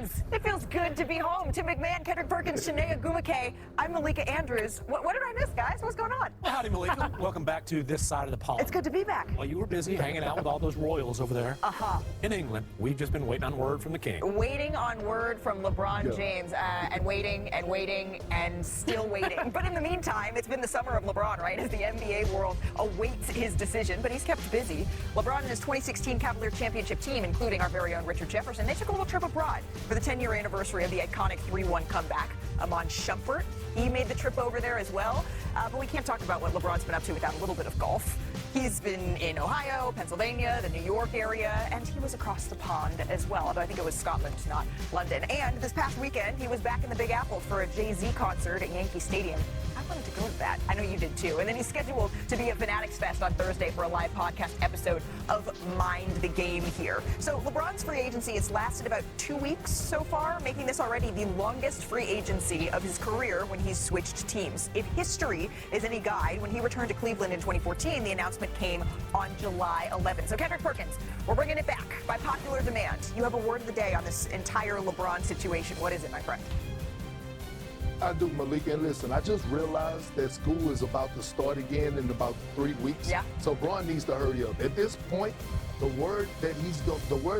fans, it feels good to be home. Tim McMahon, Kendrick Perkins, Shanae Agumake. I'm Malika Andrews. What did I miss, guys? What's going on? Well, howdy, Malika. Welcome back to this side of the pond. It's good to be back. Well, you were busy hanging out with all those royals over there. In England. We've just been waiting on word from the king. Waiting on word from LeBron James, and waiting and still waiting. But in the meantime, it's been the summer of LeBron, right? As the NBA world awaits his decision, but he's kept busy. LeBron and his 2016 Cavaliers championship team, including our very own Richard Jefferson, they took a little trip abroad for the 10-year anniversary of the iconic 3-1 comeback. Amon Shumpert, he made the trip over there as well. But we can't talk about what LeBron's been up to without a little bit of golf. He's been in Ohio, Pennsylvania, the New York area, and he was across the pond as well, although I think it was Scotland, not London. And this past weekend, he was back in the Big Apple for a Jay-Z concert at Yankee Stadium. I wanted to go to that. I know you did too. And then he's scheduled to be at Fanatics Fest on Thursday for a live podcast episode of Mind the Game here. So LeBron's free agency has lasted about 2 weeks so far, making this already the longest free agency of his career when he's switched teams. If history is any guide, when he returned to Cleveland in 2014, the announcement came on July 11th. So Kendrick Perkins, we're bringing it back by popular demand. You have a word of the day on this entire LeBron situation. What is it, my friend? I do, Malika, and listen, I just realized that school is about to start again in about 3 weeks. Yeah. So Bron needs to hurry up. At this point, the word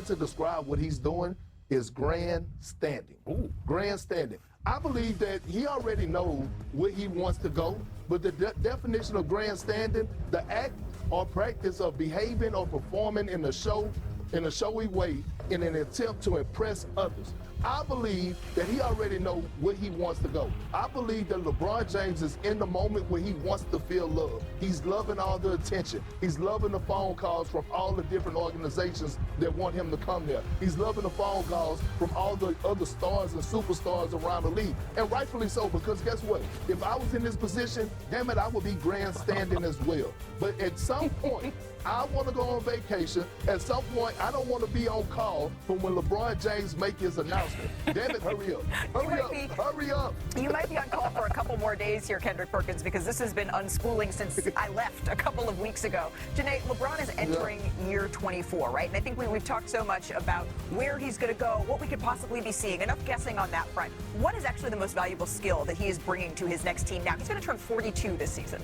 to describe what he's doing is grandstanding. Ooh. Grandstanding. I believe that he already knows where he wants to go, but the definition of grandstanding, the act or practice of behaving or performing in a showy way in an attempt to impress others. I believe that he already knows where he wants to go. I believe that LeBron James is in the moment where he wants to feel love. He's loving all the attention. He's loving the phone calls from all the different organizations that want him to come there. He's loving the phone calls from all the other stars and superstars around the league. And rightfully so, because guess what? If I was in this position, damn it, I would be grandstanding as well. But at some point, I want to go on vacation. At some point, I don't want to be on call from when LeBron James make his announcement. Damn it, hurry up. Hurry up. You might be on call for a couple more days here, Kendrick Perkins, because this has been unschooling since I left a couple of weeks ago. Janae, LeBron is entering year 24, right? And I think we've talked so much about where he's going to go, what we could possibly be seeing. Enough guessing on that front. What is actually the most valuable skill that he is bringing to his next team now? He's going to turn 42 this season.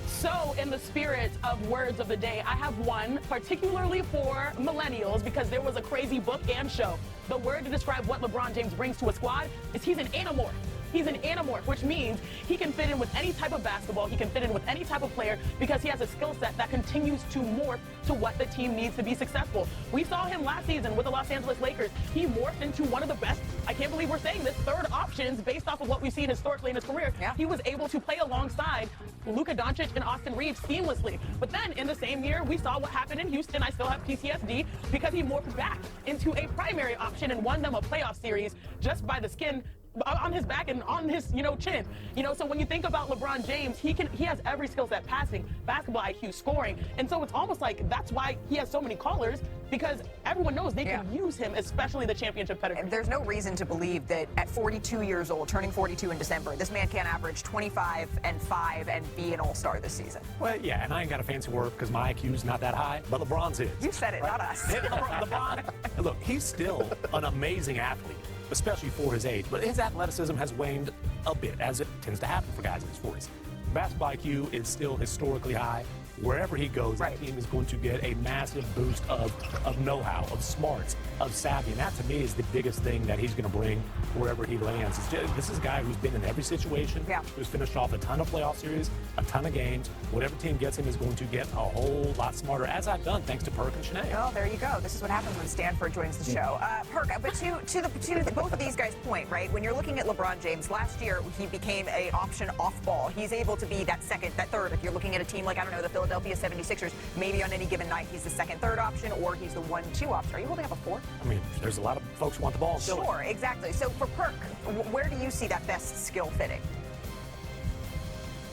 So, in the spirit of words of the day, I have one particularly for millennials because there was a crazy book and show. The word to describe what LeBron James brings to a squad is he's an animorph. He's an animorph, which means he can fit in with any type of basketball, he can fit in with any type of player because he has a skill set that continues to morph to what the team needs to be successful. We saw him last season with the Los Angeles Lakers. He morphed into one of the best, I can't believe we're saying this, third options based off of what we've seen historically in his career. Yeah. He was able to play alongside Luka Doncic and Austin Reeves seamlessly. But then in the same year, we saw what happened in Houston. I still have PTSD because he morphed back into a primary option and won them a playoff series just by the skin on his back and on his, chin. So when you think about LeBron James, he has every skill set, passing, basketball IQ, scoring. And so it's almost like that's why he has so many callers, because everyone knows they can use him, especially the championship pedigree. There's no reason to believe that at 42 years old, turning 42 in December, this man can't average 25 and 5 and be an all-star this season. Well, yeah, and I ain't got a fancy word because my IQ's not that high, but LeBron's is. You said it, not us. LeBron, look, he's still an amazing athlete, especially for his age, but his athleticism has waned a bit, as it tends to happen for guys in his 40s. Basketball IQ is still historically high. Wherever he goes, that team is going to get a massive boost of know-how, of smarts, of savvy, and that to me is the biggest thing that he's going to bring wherever he lands. This is a guy who's been in every situation, who's finished off a ton of playoff series, a ton of games. Whatever team gets him is going to get a whole lot smarter, as I've done thanks to Perk and Shanae. Oh, there you go. This is what happens when Stanford joins the show. Perk, but to both of these guys' point, right? When you're looking at LeBron James, last year he became an option off ball. He's able to be that second, that third. If you're looking at a team like, I don't know, the Philadelphia 76ers, maybe on any given night he's the second, third option, or he's the 1-2 option. Are you holding up a fourth? I mean, there's a lot of folks who want the ball. Sure, exactly. So for Perk, where do you see that best skill fitting?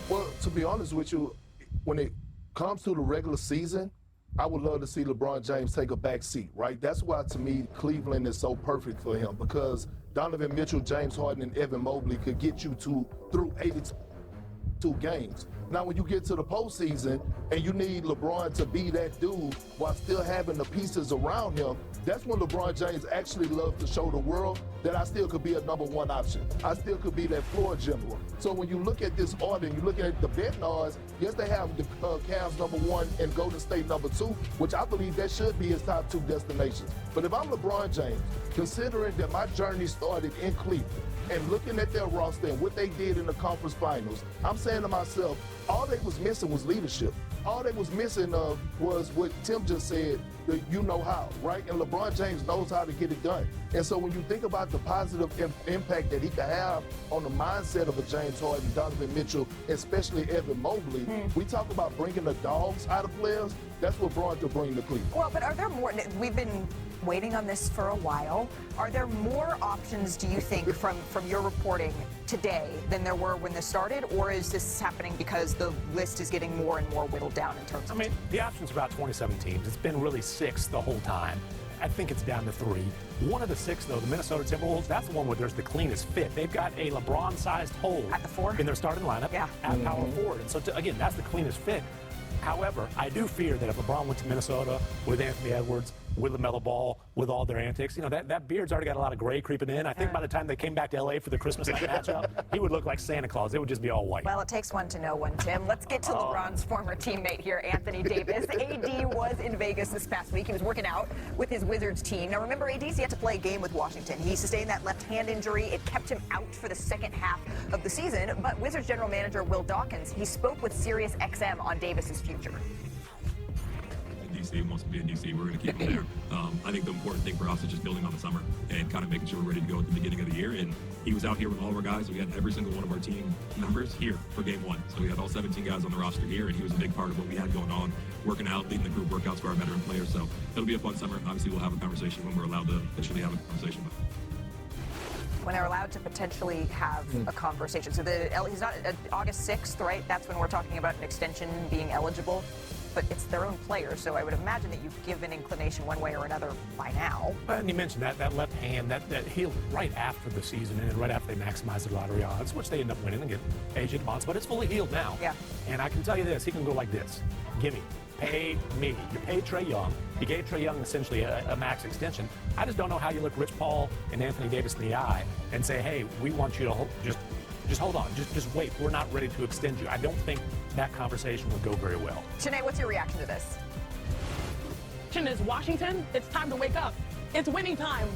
Well, to be honest with you, when it comes to the regular season, I would love to see LeBron James take a back seat, right? That's why, to me, Cleveland is so perfect for him, because Donovan Mitchell, James Harden, and Evan Mobley could get you through 82 2 games. Now, when you get to the postseason and you need LeBron to be that dude while still having the pieces around him, that's when LeBron James actually loves to show the world that I still could be a #1 option. I still could be that floor general. So when you look at this order and you look at the betting odds, yes, they have the Cavs #1 and Golden State #2, which I believe that should be his top 2 destinations. But if I'm LeBron James, considering that my journey started in Cleveland, and looking at their roster and what they did in the conference finals, I'm saying to myself, all they was missing was leadership. All they was missing was what Tim just said, the you know how, right? And LeBron James knows how to get it done. And so when you think about the positive impact that he can have on the mindset of a James Harden, Donovan Mitchell, especially Evan Mobley, we talk about bringing the dogs out of players. That's what LeBron could bring to Cleveland. Well, but are there more? We've been waiting on this for a while. Are there more options, do you think, from your reporting today than there were when this started? Or is this happening because the list is getting more and more whittled down in terms of... I mean, the options are about 27 teams. It's been really 6 the whole time. I think it's down to 3. One of the 6, though, the Minnesota Timberwolves, that's the one where there's the cleanest fit. They've got a LeBron-sized hole at the 4 in their starting lineup at power forward. And so, again, that's the cleanest fit. However, I do fear that if LeBron went to Minnesota with Anthony Edwards, with LaMelo Ball, with all their antics, you know, that beard's already got a lot of gray creeping in. I think by the time they came back to L.A. for the Christmas night matchup, he would look like Santa Claus. It would just be all white. Well, it takes one to know one, Tim. Let's get to LeBron's former teammate here, Anthony Davis. AD was in Vegas this past week. He was working out with his Wizards team. Now, remember, AD's yet to play a game with Washington. He sustained that left hand injury. It kept him out for the second half of the season. But Wizards general manager Will Dawkins, he spoke with Sirius XM on Davis's future. DC wants to be in DC. We're going to keep him there. I think the important thing for us is just building on the summer and kind of making sure we're ready to go at the beginning of the year. And he was out here with all of our guys. We had every single one of our team members here for game 1. So we had all 17 guys on the roster here, and he was a big part of what we had going on, working out, leading the group workouts for our veteran players. So it'll be a fun summer. Obviously, we'll have a conversation when we're allowed to officially have a conversation. When they're allowed to potentially have a conversation. So he's not August 6th, right? That's when we're talking about an extension being eligible. But it's their own players, so I would imagine that you give an inclination one way or another by now. And you mentioned that left hand, that healed right after the season and right after they maximized the lottery odds, which they end up winning and get AJ DeMonts, but it's fully healed now. Yeah. And I can tell you this, he can go like this. Gimme. Pay me. You paid Trae Young. You gave Trae Young essentially a max extension. I just don't know how you look Rich Paul and Anthony Davis in the eye and say, hey, we want you to just hold on. Just wait. We're not ready to extend you. I don't think that conversation would go very well. Shanae, what's your reaction to this? Is Washington, it's time to wake up. It's winning time.